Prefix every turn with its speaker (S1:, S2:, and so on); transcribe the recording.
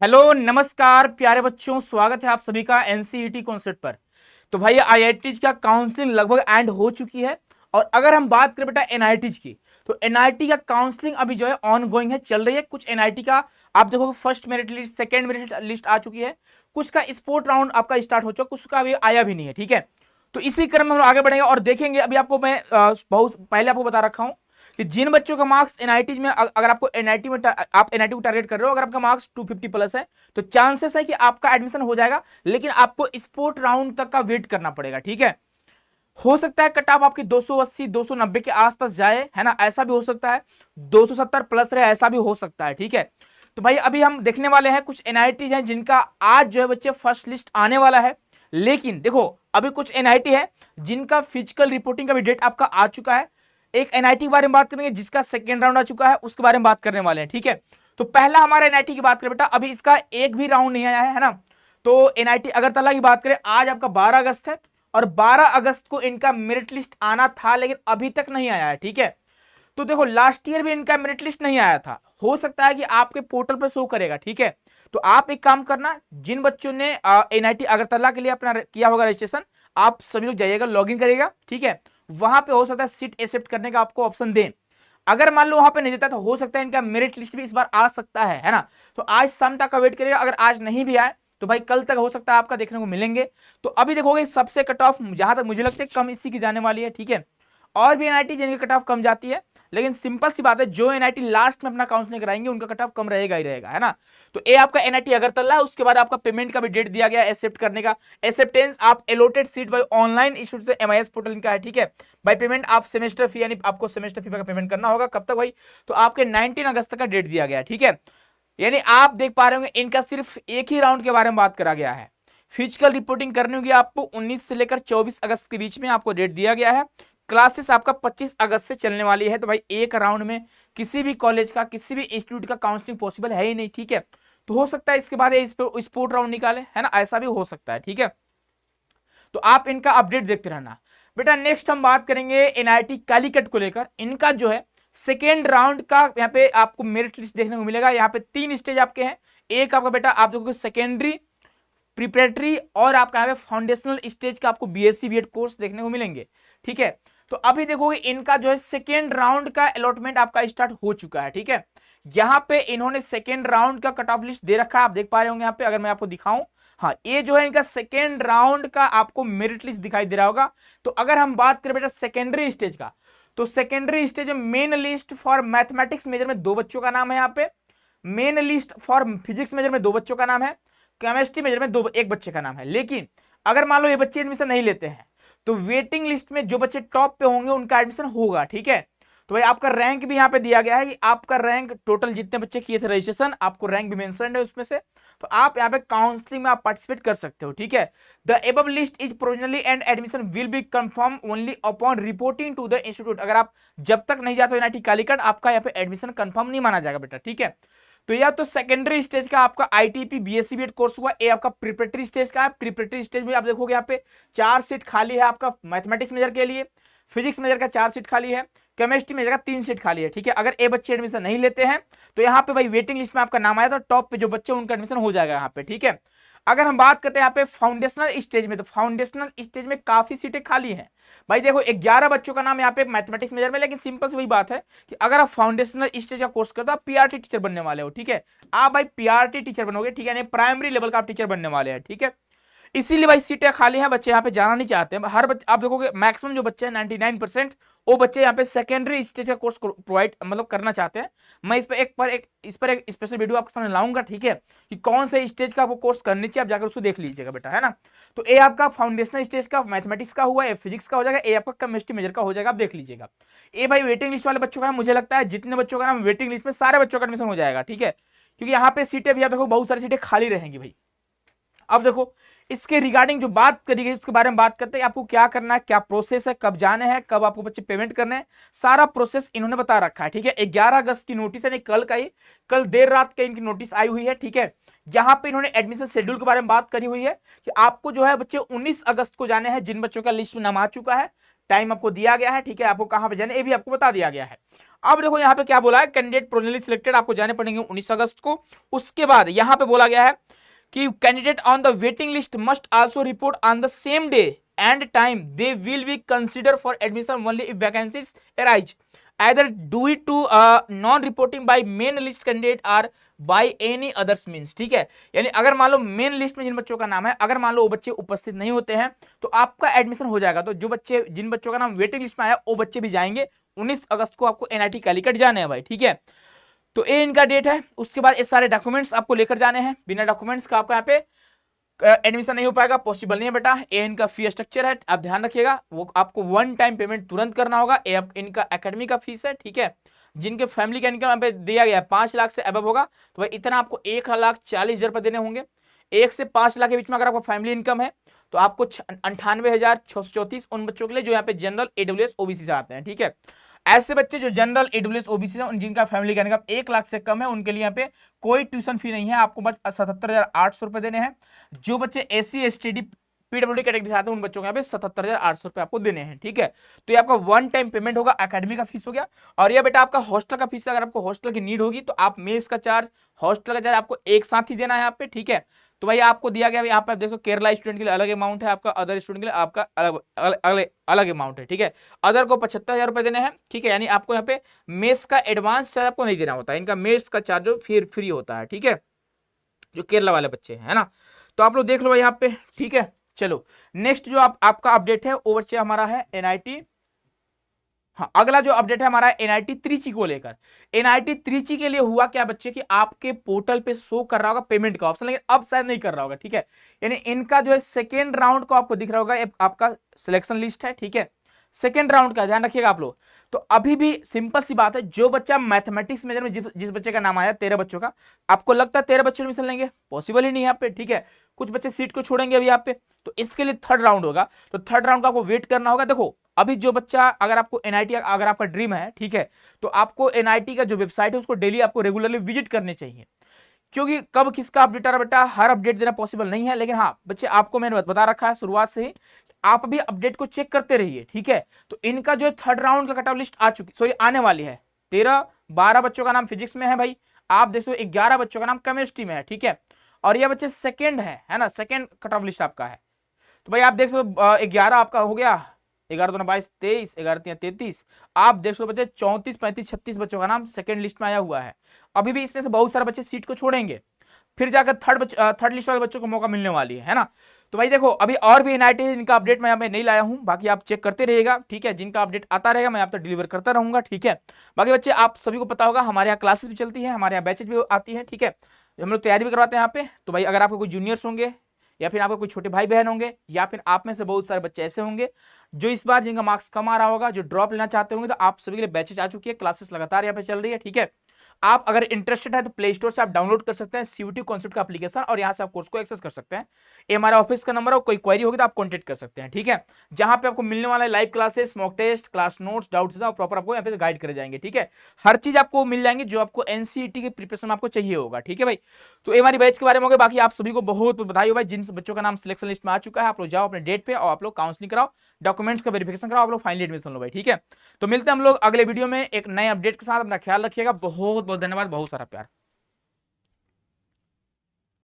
S1: Hello नमस्कार प्यारे बच्चों, स्वागत है आप सभी का एनसीईटी कॉन्सेप्ट पर। तो भाई आईआईटीज का काउंसलिंग लगभग एंड हो चुकी है। और अगर हम बात करें बेटा एनआईटीज की, तो एनआईटी का काउंसलिंग अभी जो है ऑन गोइंग है, चल रही है। कुछ एनआईटी का आप देखोगे first merit list, second merit list आ चुकी है। कुछ का स्पोर्ट राउंड आपका स्टार्ट हो चुका, कुछ का अभी आया भी नहीं है। ठीक है, तो इसी क्रम में हम आगे बढ़ेंगे और देखेंगे। अभी आपको मैं बहुत पहले आपको बता रखा हूं कि जिन बच्चों का मार्क्स एनआईटी में, अगर आपको एनआईटी में आप एनआईटी को टारगेट कर रहे हो, अगर आपका मार्क्स 250 प्लस है तो चांसेस है कि आपका एडमिशन हो जाएगा, लेकिन आपको स्पोर्ट राउंड तक का वेट करना पड़ेगा। ठीक है, हो सकता है कट ऑफ आपकी 280 290 के आसपास जाए, है ना, ऐसा भी हो सकता है। 270 प्लस रहे, ऐसा भी हो सकता है। ठीक है, तो भाई अभी हम देखने वाले हैं कुछ एनआईटी हैं जिनका आज जो है बच्चे फर्स्ट लिस्ट आने वाला है। लेकिन देखो, अभी कुछ एनआईटी है जिनका फिजिकल रिपोर्टिंग का भी डेट आपका आ चुका है। एक एनआईटी के बारे में बात करेंगे जिसका सेकेंड राउंड आ चुका है, उसके बारे में बात करने वाले हैं। ठीक है, तो पहला हमारा एनआईटी की बात करें बेटा, अभी इसका एक भी राउंड नहीं आया है ना। तो एनआईटी अगरतला की बात करें, आज आपका 12 अगस्त है और 12 अगस्त को इनका मेरिट लिस्ट आना था, लेकिन अभी तक नहीं आया है। ठीक है, तो देखो लास्ट ईयर भी इनका मेरिट लिस्ट नहीं आया था, हो सकता है कि आपके पोर्टल पर शो करेगा। ठीक है, तो आप एक काम करना, जिन बच्चों ने एनआईटी अगरतला के लिए अपना किया होगा रजिस्ट्रेशन, आप सभी लोग जाइएगा, लॉगिन करिएगा। ठीक है, वहां पे हो सकता है सीट एक्सेप्ट करने का आपको ऑप्शन दें। अगर मान लो वहां पे नहीं देता तो हो सकता है इनका मेरिट लिस्ट भी इस बार आ सकता है ना। तो आज शाम तक का वेट करिएगा, अगर आज नहीं भी आए तो भाई कल तक हो सकता है आपका देखने को मिलेंगे। तो अभी देखोगे सबसे कट ऑफ जहां तक मुझे लगता है कम इसी की जाने वाली है। ठीक है, और भी एनआईटी जिनकी कट ऑफ कम जाती है, लेकिन सिंपल सी बात है, जो एनआईटी लास्ट में अपना काउंसलिंग कराएंगे उनका कट ऑफ कम रहेगा ही रहेगा, है ना। तो ये आपका एनआईटी अगरतला है। उसके बाद आपका पेमेंट का भी डेट दिया गया एक्सेप्ट करने का। एक्सेप्टेंस आप allotted seat by online issued से एमआईएस पोर्टल का है। ठीक है, बाय पेमेंट आप सेमेस्टर फी, यानी आपको सेमेस्टर फी का पेमेंट करना होगा। कब तक भाई, तो आपके 19 अगस्त तक का डेट दिया गया है। ठीक है, यानी आप देख पा रहे होंगे इनका सिर्फ एक ही राउंड के बारे में बात करा गया है। फिजिकल रिपोर्टिंग करनी होगी आपको 19 से लेकर 24 अगस्त के बीच में, आपको डेट दिया गया है। क्लासेस आपका 25 अगस्त से चलने वाली है। तो भाई एक राउंड में किसी भी कॉलेज का, किसी भी इंस्टीट्यूट का काउंसलिंग पॉसिबल है ही नहीं। ठीक है, तो हो सकता है इसके बाद इस पे स्पोर्ट राउंड निकाले, है ना, ऐसा भी हो सकता है। ठीक है, तो आप इनका अपडेट देखते रहना बेटा। नेक्स्ट हम बात करेंगे एनआईटी कालीकट को लेकर। इनका जो है सेकेंड राउंड का यहाँ पे आपको मेरिट लिस्ट देखने को मिलेगा। यहाँ पे 3 स्टेज आपके हैं। एक आपका बेटा आप देखोगे सेकेंडरी, प्रिपरेटरी और आपका यहाँ पे फाउंडेशनल स्टेज का आपको बीएससी बीएड कोर्स देखने को मिलेंगे। ठीक है, तो अभी देखोगे इनका जो है सेकेंड राउंड का अलॉटमेंट आपका स्टार्ट हो चुका है। ठीक है, यहाँ पे इन्होंने सेकेंड राउंड का कट ऑफ लिस्ट दे रखा है, आप देख पा रहे होंगे यहाँ पे। अगर मैं आपको दिखाऊं, हाँ, ये जो है इनका सेकेंड राउंड का आपको मेरिट लिस्ट दिखाई दे रहा होगा। तो अगर हम बात करें बेटा सेकेंडरी स्टेज का, तो सेकेंडरी स्टेज में main list for mathematics major में 2 बच्चों का नाम है यहाँ पे। Main list for physics major में 2 बच्चों का नाम है। केमिस्ट्री मेजर में एक बच्चे का नाम है। लेकिन अगर मान लो ये बच्चे एडमिशन नहीं लेते हैं, तो वेटिंग लिस्ट में जो बच्चे टॉप पे होंगे उनका एडमिशन होगा। ठीक है, तो भाई आपका रैंक भी यहाँ पे दिया गया है कि आपका रैंक, टोटल जितने बच्चे किए थे रजिस्ट्रेशन, आपको रैंक भी मेंशन है उसमें से। तो आप यहाँ पे काउंसलिंग में आप पार्टिसिपेट कर सकते हो। ठीक है, the above list is provisionally and admission will be confirm only upon reporting to the institute. अगर आप जब तक नहीं जाते हो एनआईटी कालीकट, आपका यहाँ पे एडमिशन कंफर्म नहीं माना जाएगा बेटा। ठीक है, तो यह तो सेकेंडरी स्टेज का आपका आईटीपी बीएससी बीएड कोर्स हुआ। ये आपका प्रिपरेटरी स्टेज का है। प्रिपरेटरी स्टेज में आप देखोगे यहाँ पे 4 सीट खाली है आपका मैथमेटिक्स मेजर के लिए। फिजिक्स मेजर का 4 सीट खाली है। केमिस्ट्री मेजर का 3 सीट खाली है। ठीक है, अगर ए बच्चे एडमिशन नहीं लेते हैं तो यहाँ पे भाई वेटिंग लिस्ट में आपका नाम आया तो टॉप पे जो बच्चे उनका एडमिशन हो जाएगा यहाँ पे। ठीक है, अगर हम बात करते हैं यहाँ पे फाउंडेशनल स्टेज में, तो फाउंडेशनल स्टेज में काफी सीटें खाली हैं। भाई देखो 11 बच्चों का नाम यहाँ पे मैथमेटिक्स मेजर में। लेकिन सिंपल से वही बात है कि अगर आप फाउंडेशनल स्टेज का कोर्स करते हो, आप पीआरटी टीचर बनने वाले हो। ठीक है, आप भाई पीआरटी टीचर बनोगे। ठीक है, प्राइमरी लेवल का आप टीचर बनने वाले हैं। ठीक है, इसीलिए भाई सीटें खाली हैं, बच्चे यहाँ पे जाना नहीं चाहते हैं। हर बच्चे आप देखोगे मैक्सिमम जो बच्चे हैं 99% वो बच्चे यहाँ पे सेकेंडरी स्टेज का कोर्स प्रोवाइड मतलब करना चाहते हैं। मैं इस पर एक स्पेशल वीडियो आपके सामने लाऊंगा। ठीक है, कि कौन से स्टेज का वो कोर्स करनी चाहिए, आप जाकर उसको देख लीजिएगा बेटा, है ना। तो ये आपका फाउंडेशनल स्टेज का मैथमेटिक्स का हुआ, ये फिजिक्स का हो जाएगा, ये आपका केमिस्ट्री मेजर का हो जाएगा, आप देख लीजिएगा। ये भाई वेटिंग लिस्ट वाले बच्चों का नाम, मुझे लगता है जितने बच्चों का नाम वेटिंग लिस्ट में, सारे बच्चों का एडमिशन हो जाएगा। ठीक है, क्योंकि यहाँ पे सीटें भी आप देखो बहुत सारी सीटें खाली रहेंगी भाई। अब देखो इसके रिगार्डिंग जो बात करी गई उसके बारे में बात करते हैं। आपको क्या करना है, क्या प्रोसेस है, कब जाने हैं, कब आपको बच्चे पेमेंट करने हैं, सारा प्रोसेस इन्होंने बता रखा है। ठीक है, 11 अगस्त की नोटिस है, कल का ही, कल देर रात का इनकी नोटिस आई हुई है। ठीक है, यहाँ पे इन्होंने एडमिशन शेड्यूल के बारे में बात करी हुई है कि आपको जो है बच्चे 19 अगस्त को जाने हैं, जिन बच्चों का लिस्ट में नाम आ चुका है। टाइम आपको दिया गया है, ठीक है, आपको कहां पे जाना ये भी आपको बता दिया गया है। अब देखो यहाँ पे क्या बोला है, कैंडिडेट प्रोविजनली सिलेक्टेड आपको जाने पड़ेंगे 19 अगस्त को। उसके बाद यहाँ पे बोला गया है कि candidate on the waiting list must also report on the same day and time they will be consider for admission only if vacancies arise either due to non reporting by main list candidate or by any others means, ठीक है। यानी अगर मान लो main list में जिन बच्चों का नाम है, अगर मान लो वो बच्चे उपस्थित नहीं होते हैं तो आपका एडमिशन हो जाएगा। तो जो बच्चे जिन बच्चों का नाम वेटिंग लिस्ट में आया वो बच्चे भी जाएंगे। 19 अगस्त को आपको एनआईटी कैलिकट जाना है भाई, ठीक है। तो ये इनका डेट है। उसके बाद ये सारे डॉक्यूमेंट्स आपको लेकर जाने हैं। बिना डॉक्यूमेंट्स का आपका यहाँ पे एडमिशन नहीं हो पाएगा, पॉसिबल नहीं है बेटा। ये इनका फी स्ट्रक्चर है, आप ध्यान रखिएगा। वो आपको वन टाइम पेमेंट तुरंत करना होगा। ये इनका एकेडमी का फीस है, ठीक है। जिनके फैमिली का इनकम यहाँ पे दिया गया है 5 लाख से अबव होगा तो भाई इतना आपको 1,40,000 रुपये देने होंगे। 1 से 5 लाख के बीच में अगर आपका फैमिली इनकम है तो आपको 98,634 उन बच्चों के लिए जो यहाँ पे जनरल AWS OBC से आते हैं, ठीक है। ऐसे बच्चे जो जनरल AWS OBC है, जिनका फैमिली का इनकम 1 लाख से कम है, उनके लिए यहाँ पे कोई ट्यूशन फी नहीं है, आपको बस 77,800 रुपये देने हैं। जो बच्चे SC ST PWD कैटेगरी से आते हैं उन बच्चों को यहाँ पे 77,800 रुपये आपको देने हैं, ठीक है। तो ये आपका वन टाइम पेमेंट होगा, एकेडमी का फीस हो गया। और ये बेटा आपका हॉस्टल का फीस है। अगर आपको हॉस्टल की नीड होगी तो आप मेस का चार्ज, हॉस्टल का चार्ज आपको एक साथ ही देना है यहाँ पे, ठीक है। तो भाई आपको दिया गया, यहाँ पे आप देखो केरला स्टूडेंट के लिए अलग अमाउंट है, आपका अदर स्टूडेंट के लिए आपका अलग अमाउंट है, ठीक है। अदर को 75,000 रुपये देने हैं, ठीक है। यानी आपको यहाँ पे मेस का एडवांस चार्ज आपको नहीं देना होता है। इनका मेस का चार्ज जो फिर फ्री होता है, ठीक है, जो केरला वाले बच्चे हैं, है ना। तो आप लोग देख लो भाई यहाँ पे, ठीक है। चलो नेक्स्ट जो आपका अपडेट है वो बच्चे हमारा है एनआईटी, हाँ अगला जो अपडेट है हमारा एनआईटी त्रिची को लेकर। एनआईटी त्रिची के लिए हुआ क्या बच्चे कि आपके पोर्टल पे शो कर रहा होगा पेमेंट का ऑप्शन, लेकिन अब शायद नहीं कर रहा होगा, ठीक है। यानी इनका जो है सेकेंड राउंड को आपको दिख रहा होगा, आपका सिलेक्शन लिस्ट है, ठीक है। सेकेंड राउंड का ध्यान रखिएगा आप लोग। तो अभी भी सिंपल सी बात है, जो बच्चा मैथमेटिक्स मेजर में जिस बच्चे का नाम आया 13 बच्चों का, आपको लगता है 13 बच्चे एडमिशन लेंगे? पॉसिबल ही नहीं है यहाँ पे, ठीक है। कुछ बच्चे सीट को छोड़ेंगे अभी यहाँ पे, तो इसके लिए थर्ड राउंड होगा। तो थर्ड राउंड का आपको वेट करना होगा। देखो अभी जो बच्चा, अगर आपको एनआईटी अगर आपका ड्रीम है, ठीक है, तो आपको एनआईटी का जो वेबसाइट है उसको डेली आपको रेगुलरली विजिट करने चाहिए। क्योंकि कब किसका अपडेट आ रहा बेटा, हर अपडेट देना पॉसिबल नहीं है, लेकिन हाँ बच्चे आपको मैंने बता रखा है शुरुआत से ही, आप भी अपडेट को चेक करते रहिए, ठीक है। तो इनका जो है थर्ड राउंड का कट ऑफ लिस्ट आ चुकी, सॉरी आने वाली है। 12 बच्चों का नाम फिजिक्स में है भाई, आप देख सकते हो 11 बच्चों का नाम केमिस्ट्री में है, ठीक है। और ये बच्चे सेकेंड है ना, सेकेंड कट ऑफ लिस्ट आपका है। तो भाई आप देख सकते हो 11 आपका हो गया, 11 दूना 22, 23, 11 3 33, आप देख सकते बच्चे 34, 35, 36 बच्चों का नाम सेकंड लिस्ट में आया हुआ है। अभी भी इसमें से बहुत सारे बच्चे सीट को छोड़ेंगे, फिर जाकर थर्ड लिस्ट वाले बच्चों को मौका मिलने वाली है ना। तो भाई देखो अभी और भी एनआईटी इनका अपडेट मैं यहाँ पे नहीं लाया हूँ, बाकी आप चेक करते रहिएगा, ठीक है। जिनका अपडेट आता रहेगा मैं आप तक डिलीवर करता रहूंगा, ठीक है। बाकी बच्चे आप सभी को पता होगा हमारे यहाँ क्लासेस भी चलती है, हमारे यहाँ बैचेज भी आती है, ठीक है। हम लोग तैयारी भी करवाते हैं यहाँ पे। तो भाई अगर आपको कोई जूनियर्स होंगे या फिर आपके कोई छोटे भाई बहन होंगे या फिर आप में से बहुत सारे बच्चे ऐसे होंगे जो इस बार जिनका मार्क्स कम आ रहा होगा, जो ड्रॉप लेना चाहते होंगे, तो आप सभी के लिए बैचेज आ चुकी है, क्लासेस लगातार यहाँ पे चल रही है, ठीक है। आप अगर इंटरेस्टेड है तो प्ले स्टोर से आप डाउनलोड कर सकते हैं सीयूटी कॉन्सेप्ट का एप्लीकेशन, और यहाँ से आप कोर्स को एक्सेस कर सकते हैं। ये हमारा ऑफिस का नंबर है, कोई क्वेरी होगी तो आप कॉन्टेक्ट कर सकते हैं, ठीक है। जहां पे आपको मिलने वाला है live classes, mock test, class notes, doubts proper आपको यहाँ पे गाइड करे जाएंगे, ठीक है। हर चीज आपको मिल जाएंगे जो आपको एनसीईटी के प्रिपरेशन में आपको चाहिए होगा, ठीक है भाई। तो ये हमारी बैच के बारे में हो गया। बाकी आप सभी को बहुत बधाई हो भाई, जिन बच्चों का नाम सिलेक्शन लिस्ट में आ चुका है, आप लोग जाओ अपने डेट पे और आप लोग काउंसलिंग कराओ, डॉक्यूमेंट्स का वेरिफिकेशन कराओ, आप लोग फाइनली एडमिशन लो भाई, ठीक है। तो मिलते हैं हम लोग अगले वीडियो में एक नए अपडेट के साथ। अपना ख्याल रखिएगा। बहुत बहुत धन्यवाद, बहुत सारा प्यार।